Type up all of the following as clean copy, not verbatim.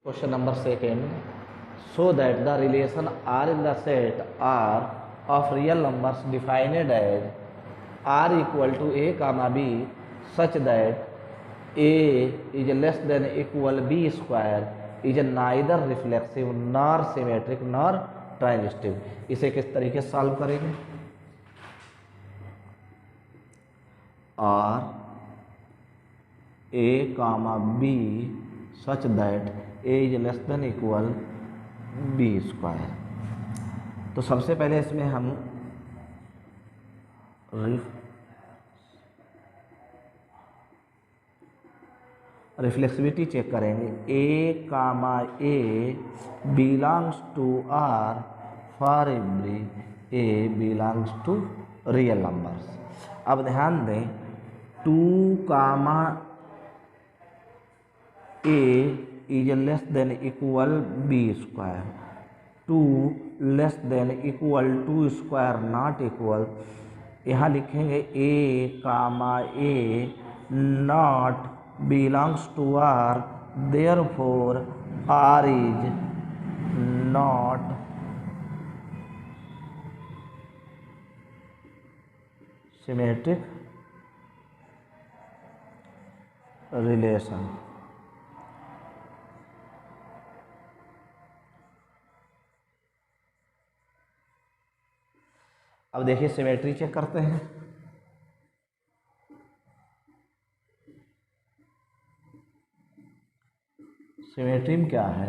Question number second. So that the relation R in the set R of real numbers defined as R equal to A comma B such that A is less than equal B square is neither reflexive nor symmetric nor transitive. इसे किस तरीके से solve करेंगे? R A comma B such that A is less than equal B square. तो सबसे पहले इसमें हम रिफ्लेक्सिविटी चेक करेंगे. A comma A belongs to R for every A belongs to real numbers. अब ध्यान दें 2 कामा A is less than equal B square. 2 less than equal 2 square not equal. यहाँ लिखेंगे A comma A not belongs to R, therefore R is not symmetric relation. अब देखिए symmetry check करते हैं. Symmetry में क्या है?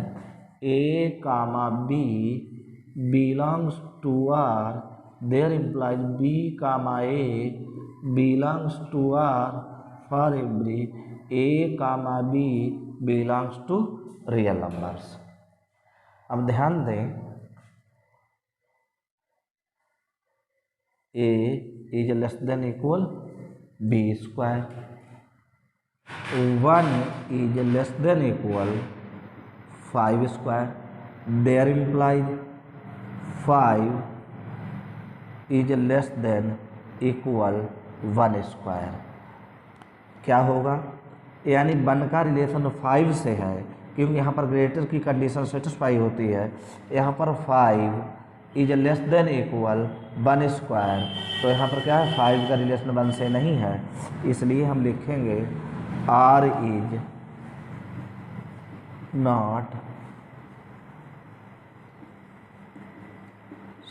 A comma B belongs to R, there implies B comma A belongs to R for every A comma B belongs to real numbers. अब ध्यान दें A is less than equal B square. 1 is less than equal 5 square. There implies 5 is less than equal 1 square. क्या होगा? यानी 1 का relation 5 से है, क्योंकि यहाँ पर ग्रेटर की कंडीशन सेटिस्फाई होती है. यहाँ पर 5 is less than equal 1 square, तो यहाँ पर क्या है? 5 का रिलेशन 1 से नहीं है, इसलिए हम लिखेंगे R is not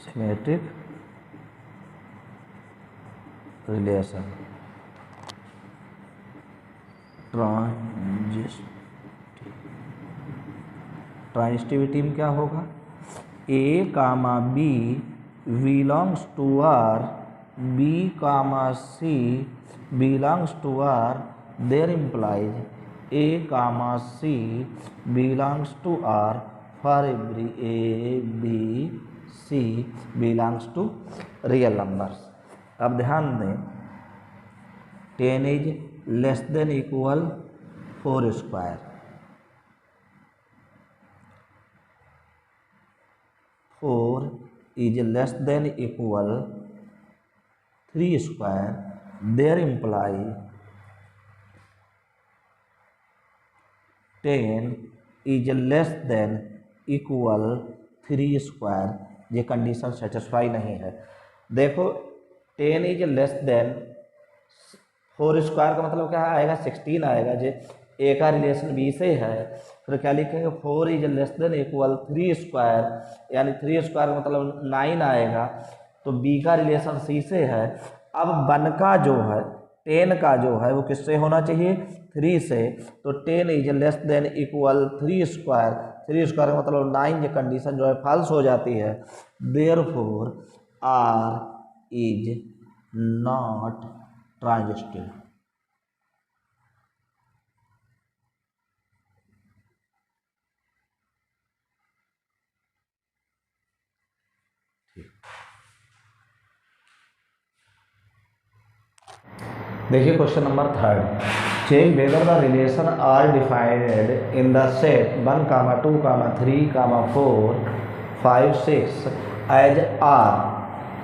symmetric relation. Transitivity में क्या होगा? A comma B belongs to R, B comma C belongs to R, there implies A comma C belongs to R for every A, B, C belongs to real numbers. अब ध्यान दें 10 is less than equal 4 square. 4 is less than equal 3 square. There imply 10 is less than equal 3 square. ये condition satisfy नहीं है. देखो 10 is less than 4 square का मतलब क्या आएगा? 16 आएगा. जो A का रिलेशन B से है, फिर क्या लिखेंगे? 4 is less than equal 3 square, यानी 3 स्क्वायर का मतलब 9 आएगा. तो B का रिलेशन C से है. अब 1 का जो है 10 का जो है वो किससे होना चाहिए? 3 से. तो 10 is less than equal 3 square. 3 square का मतलब 9, ये कंडीशन जो है फॉल्स हो जाती है. Therefore R is not transitive. देखिए question number 3. Check whether the relation are defined in the set 1, 2, 3, 4, 5, 6 as are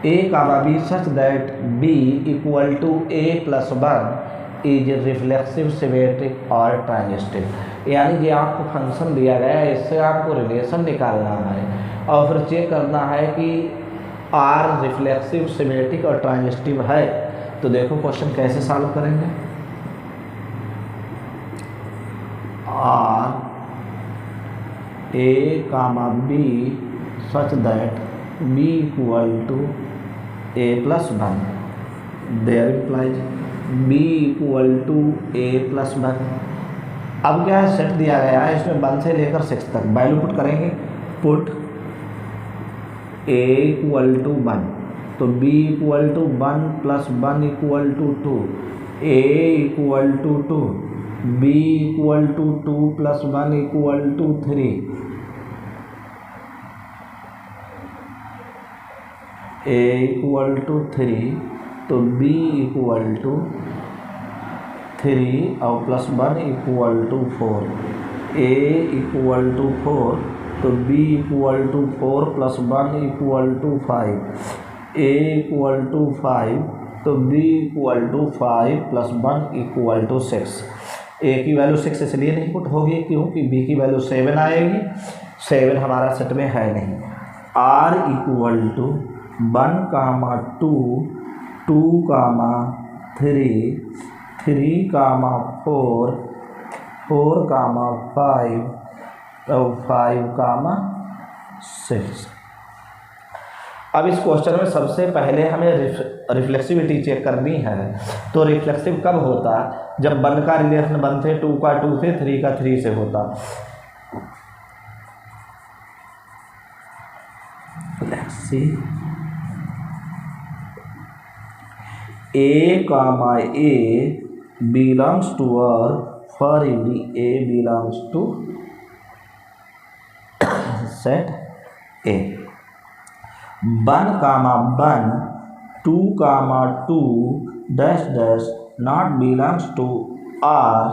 A, B such that B equal to A plus 1 is reflexive, symmetric और transitive. यानी कि आपको function दिया गया है, इससे आपको रिलेशन निकालना है और फिर चेक करना है कि आर रिफ्लेक्सिव, सिमेट्रिक और ट्रांजिस्टिव है। तो देखो क्वेश्चन कैसे सॉल्व करेंगे। R A comma B such that B equal to A plus 1, there implies B equal to A plus 1। अब क्या है, सेट दिया गया है, इसमें 1 से लेकर 6 तक वैल्यू पुट करेंगे। पुट ए इक्वल टू 1, तो B equal to 1 plus 1 equal to 2, A equal to 2, B equal to 2 plus 1 equal to 3, A equal to 3, तो बी इक्वल टू 3 और plus 1 equal to 4, A equal to 4, तो B equal to 4 plus 1 equal to 5, A equal to 5, तो B equal to 5 plus 1 equal to 6। A की value 6 इसलिए नहीं put होगी क्योंकि B की वैल्यू 7 आएगी, 7 हमारा सेट में है नहीं। Are equal to 1 comma 2, 2 comma 3, 3 कामा 4, 4 कामा 5 और 5 कामा 6। अब इस क्वेश्चन में सबसे पहले हमें रिफ्लेक्सिविटी चेक करनी है। तो रिफ्लेक्सिव कब होता, जब 1 का रिलेशन 1 से, 2 का 2 से, 3 का 3 से होता। Let's see, A comma A belongs to R for every A belongs to set A. 1 comma 1, 2 comma 2 dash dash not belongs to R,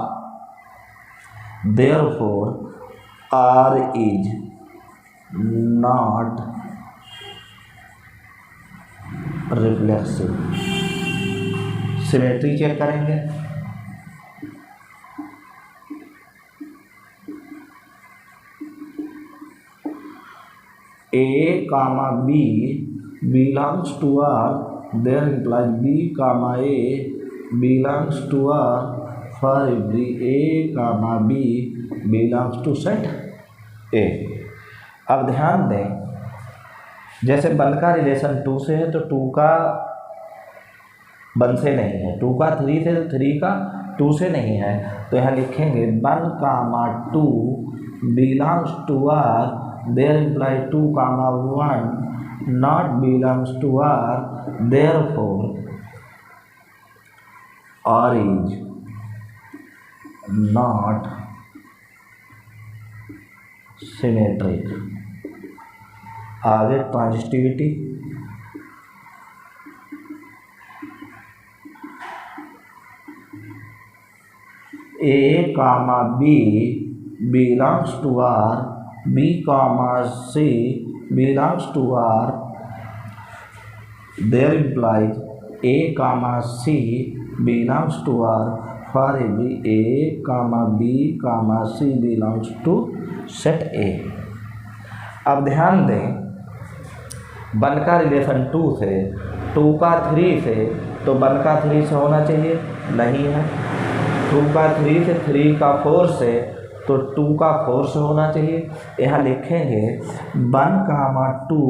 therefore R is not reflexive. Symmetry check करेंगे। A comma B belongs to R, there implies B comma A belongs to R for every A comma B belongs to set A. अब ध्यान दें, जैसे 1 का relation 2 से है तो 2 का 1 से नहीं है, 2 का 3 से, तो 3 का 2 से नहीं है। तो यहाँ लिखेंगे 1 comma 2 belongs to R, there imply 2 comma 1 not belongs to R, therefore R is not symmetric. आगे transitivity, A comma B belongs to R, B comma C belongs to R, there implies A comma C belongs to R for every A comma B comma C belongs to set A. अब ध्यान दें, 1 का relation 2 से, 2 का 3 से, तो 1 का 3 से होना चाहिए, नहीं है। 2 का 3 से, 3 का 4 से, तो 2 का 4 से होना चाहिए। यहाँ लिखेंगे 1 comma 2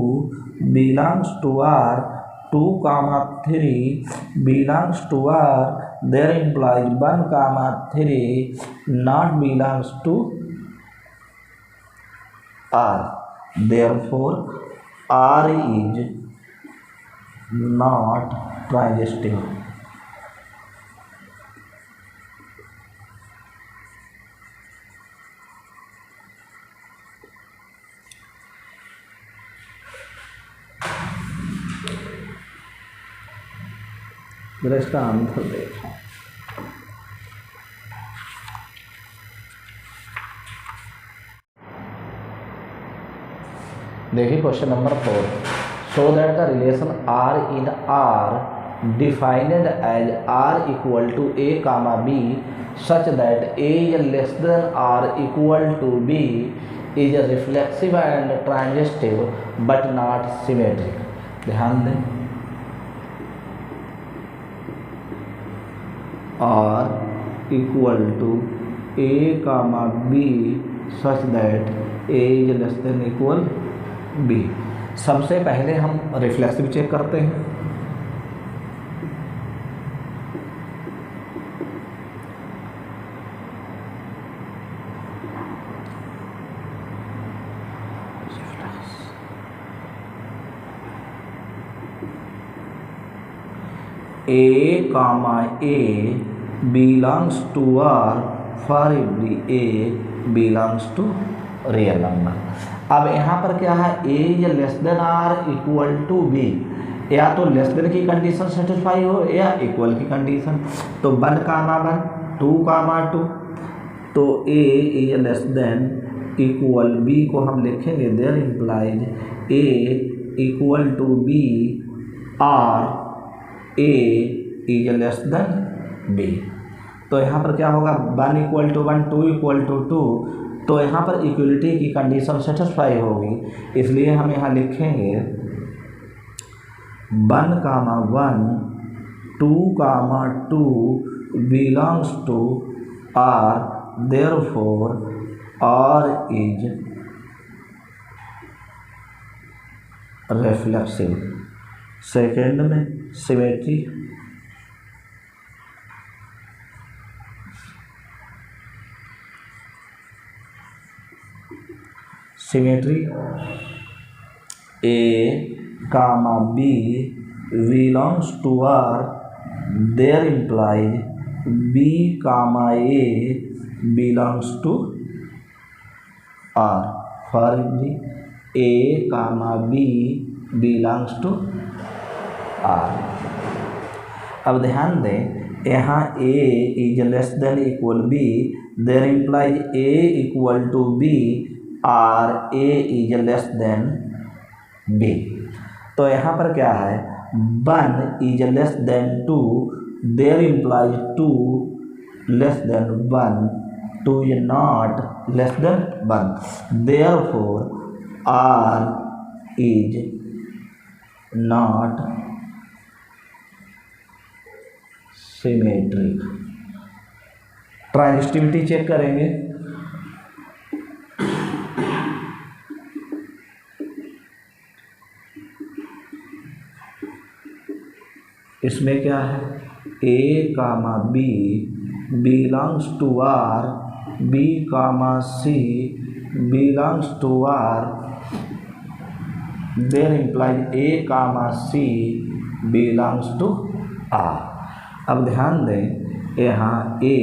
belongs to R, 2 comma 3 belongs to R, there implies 1 comma 3 not belongs to R, therefore R is not transitive. जरा इसका आंसर देखो। देखिए question number 4, show that the relation R in R defined as r equal to a comma b such that a is less than or equal to b is reflexive and transitive but not symmetric। ध्यान दें, r equal to a comma b such that a is less than equal b। सबसे पहले हम reflexive check करते हैं। A comma a belongs to R for every a belongs to real number। अब यहाँ पर क्या है, a या less than or equal to B, या तो लेस देन की कंडीशन सेटिस्फाई हो या इक्वल की कंडीशन। तो 1 कामा 1, 2 कामा 2, तो a is less than equal b को हम लिखेंगे there implies a equal to b और a is less than b। तो यहाँ पर क्या होगा, 1 इक्वल टू 1, 2 इक्वल टू 2, तो यहाँ पर इक्वलिटी की कंडीशन सेटिस्फाई होगी, इसलिए हम यहाँ लिखेंगे 1 comma 1, 2 comma 2 belongs to R, therefore R is reflexive. Second में symmetry, symmetry a comma b belongs to R, there implies b comma a belongs to R for every a comma b belongs to R। अब ध्यान दें, यहाँ a is less than equal b, there implies a equal to b और a is less than b। तो यहाँ पर क्या है, 1 is less than 2, there implies 2 less than 1, 2 is not less than 1, therefore R is not symmetric. Transitivity check करेंगे, इसमें क्या है, a comma b belongs to R, b comma c belongs to R, there implies a comma c belongs to R। अब ध्यान दें, यहाँ a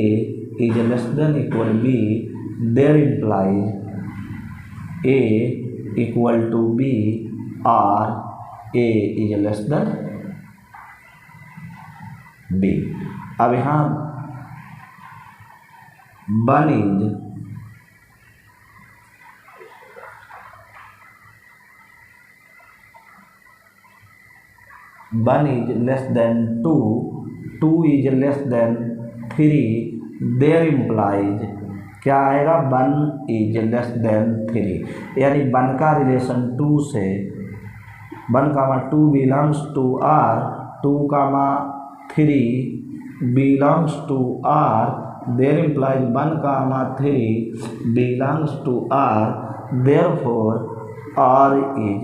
is less than equal b, there implies a equal to b और a is less than b। अब यहाँ 1 is less than 2, 2 is less than 3, there implies क्या आएगा, 1 is less than 3, यानी 1 का रिलेशन 2 से 1 comma 2 belongs to R, 2 comma 3 belongs to R, there implies 1 comma 3 belongs to R, therefore R is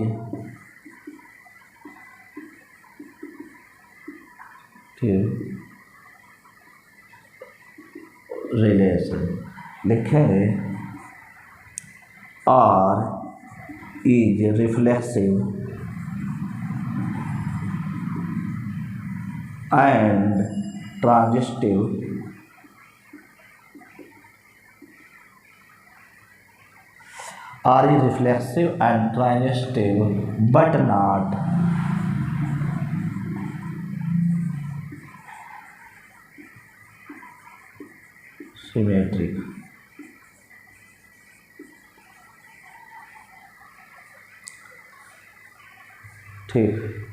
relation. लिखेंगे R is reflexive and transitive R is reflexive and transitive but not symmetric। ठीक।